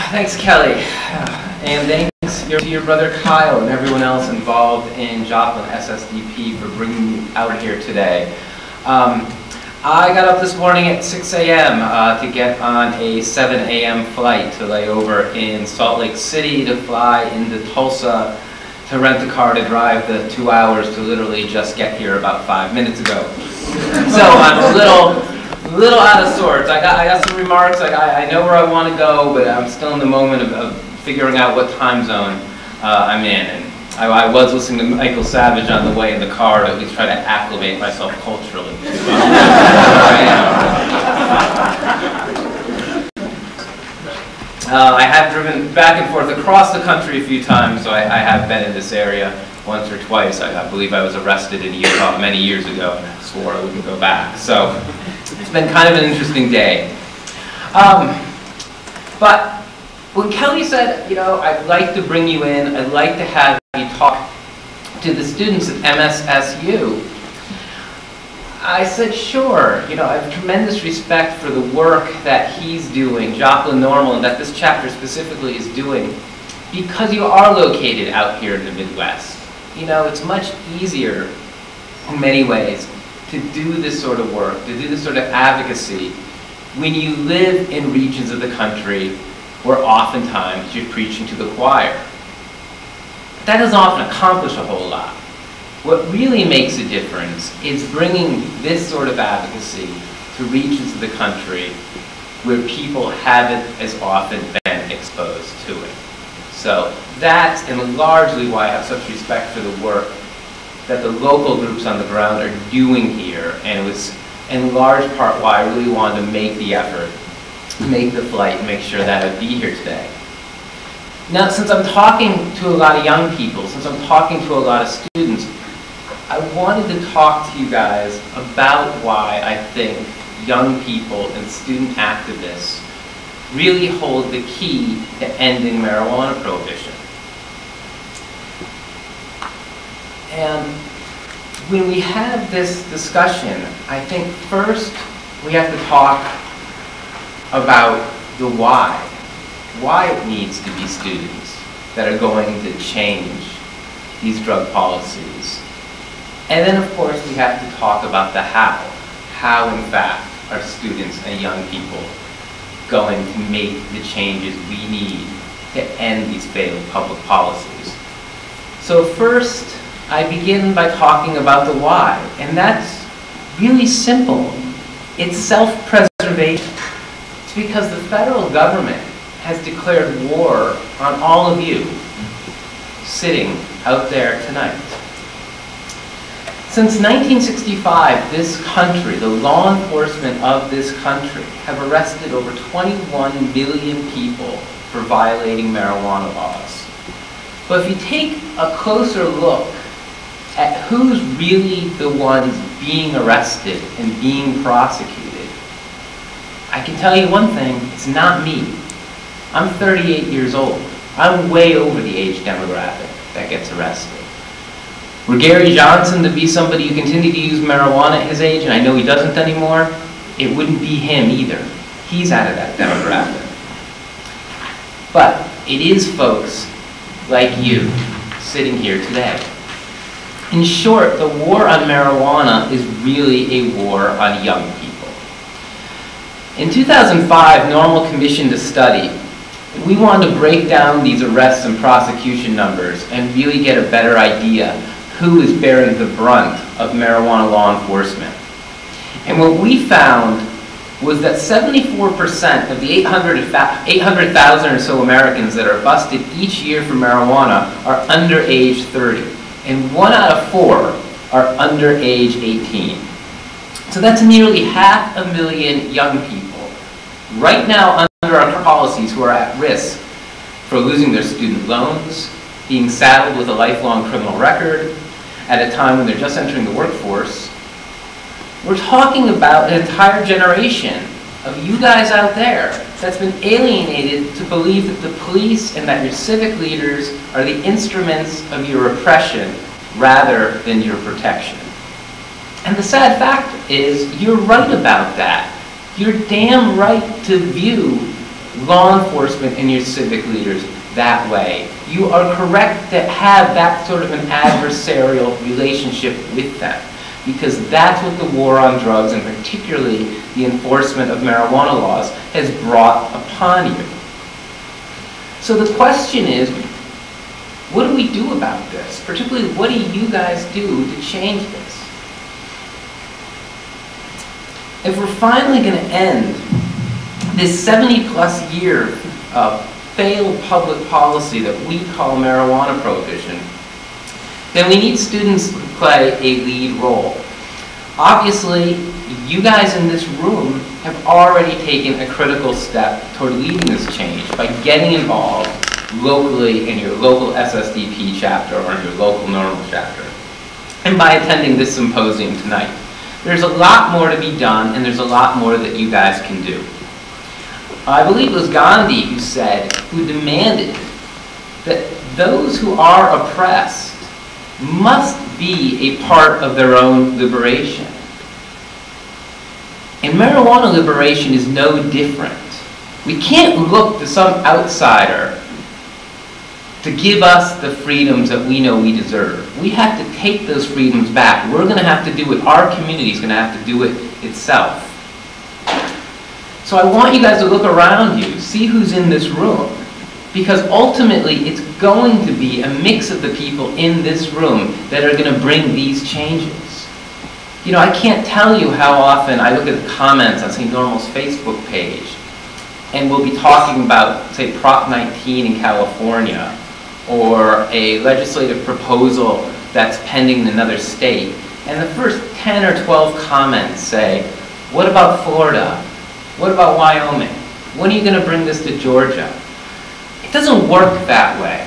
Thanks, Kelly. And thanks to your brother Kyle and everyone else involved in Joplin SSDP for bringing me out here today. I got up this morning at 6 a.m. To get on a 7 a.m. flight to lay over in Salt Lake City to fly into Tulsa to rent a car to drive the 2 hours to literally just get here about 5 minutes ago. So I'm a little out of sorts. I got some remarks. I know where I want to go, but I'm still in the moment of figuring out what time zone I'm in. And I was listening to Michael Savage on the way in the car to at least try to acclimate myself culturally to where I am. I have driven back and forth across the country a few times, so I have been in this area once or twice. I believe I was arrested in Utah many years ago and I swore I wouldn't go back. So it's been kind of an interesting day. But when Kelly said, you know, I'd like to bring you in, I'd like to have you talk to the students at mssu, I said, sure. You know, I have tremendous respect for the work that he's doing, Joplin Normal, and that this chapter specifically is doing, because you are located out here in the Midwest. You know, it's much easier in many ways to do this sort of work, to do this sort of advocacy, when you live in regions of the country where oftentimes you're preaching to the choir. That doesn't often accomplish a whole lot. What really makes a difference is bringing this sort of advocacy to regions of the country where people haven't as often been exposed to it. So that's largely why I have such respect for the work that the local groups on the ground are doing here, and it was in large part why I really wanted to make the effort, make the flight, and make sure that I'd be here today. Now, since I'm talking to a lot of young people, since I'm talking to a lot of students, I wanted to talk to you guys about why I think young people and student activists really hold the key to ending marijuana prohibition. And when we have this discussion, I think first we have to talk about the why it needs to be students that are going to change these drug policies. And then, of course, we have to talk about the how. How, in fact, are students and young people going to make the changes we need to end these failed public policies? So first, I begin by talking about the why, and that's really simple. It's self-preservation. It's because the federal government has declared war on all of you sitting out there tonight. Since 1965, this country, the law enforcement of this country, have arrested over 21 million people for violating marijuana laws. But if you take a closer look at who's really the ones being arrested and being prosecuted, I can tell you one thing, it's not me. I'm 38 years old. I'm way over the age demographic that gets arrested. Were Gary Johnson to be somebody who continued to use marijuana at his age, and I know he doesn't anymore, it wouldn't be him either. He's out of that demographic. But it is folks like you sitting here today. In short, the war on marijuana is really a war on young people. In 2005, Normal commissioned a study. We wanted to break down these arrests and prosecution numbers and really get a better idea who is bearing the brunt of marijuana law enforcement. And what we found was that 74% of the 800,000 or so Americans that are busted each year for marijuana are under age 30. And 1 out of 4 are under age 18. So that's nearly 500,000 young people right now under our policies who are at risk for losing their student loans, being saddled with a lifelong criminal record at a time when they're just entering the workforce. We're talking about an entire generation of you guys out there that's been alienated to believe that the police and that your civic leaders are the instruments of your repression rather than your protection. And the sad fact is, you're right about that. You're damn right to view law enforcement and your civic leaders that way. You are correct to have that sort of an adversarial relationship with them, because that's what the war on drugs, and particularly the enforcement of marijuana laws, has brought upon you. So the question is, what do we do about this? Particularly, what do you guys do to change this? If we're finally going to end this 70-plus year of failed public policy that we call marijuana prohibition, then we need students to play a lead role. Obviously, you guys in this room have already taken a critical step toward leading this change by getting involved locally in your local SSDP chapter or in your local normal chapter, and by attending this symposium tonight. There's a lot more to be done, and there's a lot more that you guys can do. I believe it was Gandhi who demanded that those who are oppressed must be a part of their own liberation. And marijuana liberation is no different. We can't look to some outsider to give us the freedoms that we know we deserve. We have to take those freedoms back. We're going to have to do it. Our community is going to have to do it itself. So I want you guys to look around you, see who's in this room, because ultimately it's going to be a mix of the people in this room that are going to bring these changes. You know, I can't tell you how often I look at the comments on, say, Normal's Facebook page, and we'll be talking about, say, Prop 19 in California, or a legislative proposal that's pending in another state, and the first 10 or 12 comments say, what about Florida? What about Wyoming? When are you going to bring this to Georgia? It doesn't work that way.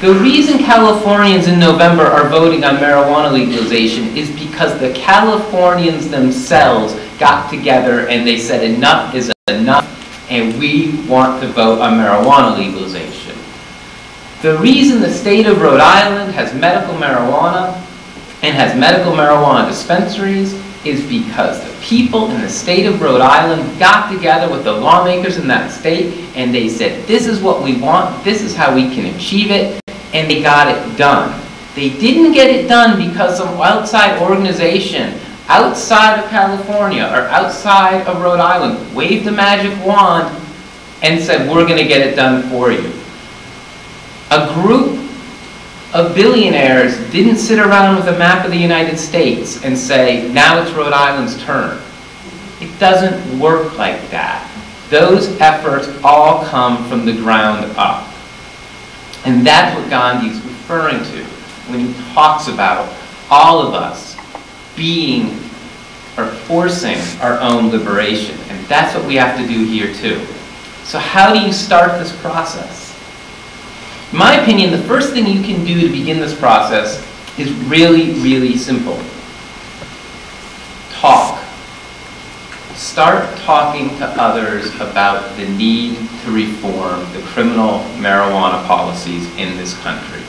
The reason Californians in November are voting on marijuana legalization is because the Californians themselves got together and they said enough is enough, and we want to vote on marijuana legalization. The reason the state of Rhode Island has medical marijuana and has medical marijuana dispensaries is because the people in the state of Rhode Island got together with the lawmakers in that state and they said, this is what we want, this is how we can achieve it, and they got it done. They didn't get it done because some outside organization outside of California or outside of Rhode Island waved a magic wand and said, we're going to get it done for you. A group of billionaires didn't sit around with a map of the United States and say, now it's Rhode Island's turn. It doesn't work like that. Those efforts all come from the ground up. And that's what Gandhi's referring to when he talks about all of us being or forcing our own liberation. And that's what we have to do here too. So how do you start this process? In my opinion, the first thing you can do to begin this process is really, really simple. Talk. Start talking to others about the need to reform the criminal marijuana policies in this country.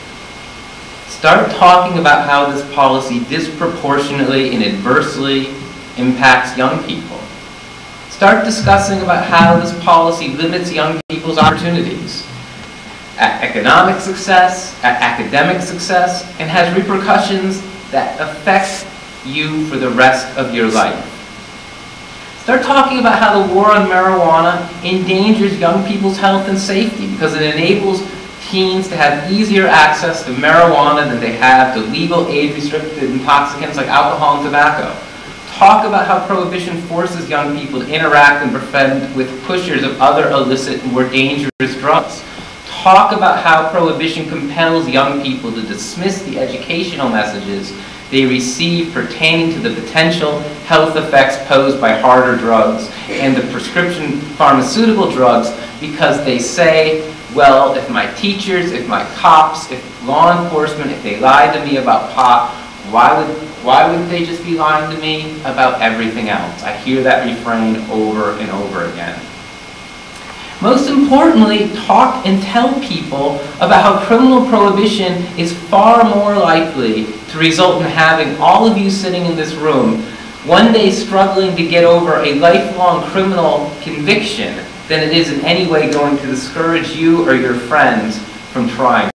Start talking about how this policy disproportionately and adversely impacts young people. Start discussing about how this policy limits young people's opportunities at economic success, at academic success, and has repercussions that affect you for the rest of your life. Start talking about how the war on marijuana endangers young people's health and safety because it enables teens to have easier access to marijuana than they have to legal age-restricted intoxicants like alcohol and tobacco. Talk about how prohibition forces young people to interact and befriend with pushers of other illicit and more dangerous drugs. Talk about how prohibition compels young people to dismiss the educational messages they receive pertaining to the potential health effects posed by harder drugs and the prescription pharmaceutical drugs because they say, well, if my teachers, if my cops, if law enforcement, if they lied to me about pot, why wouldn't they just be lying to me about everything else? I hear that refrain over and over again. Most importantly, talk and tell people about how criminal prohibition is far more likely to result in having all of you sitting in this room one day struggling to get over a lifelong criminal conviction than it is in any way going to discourage you or your friends from trying.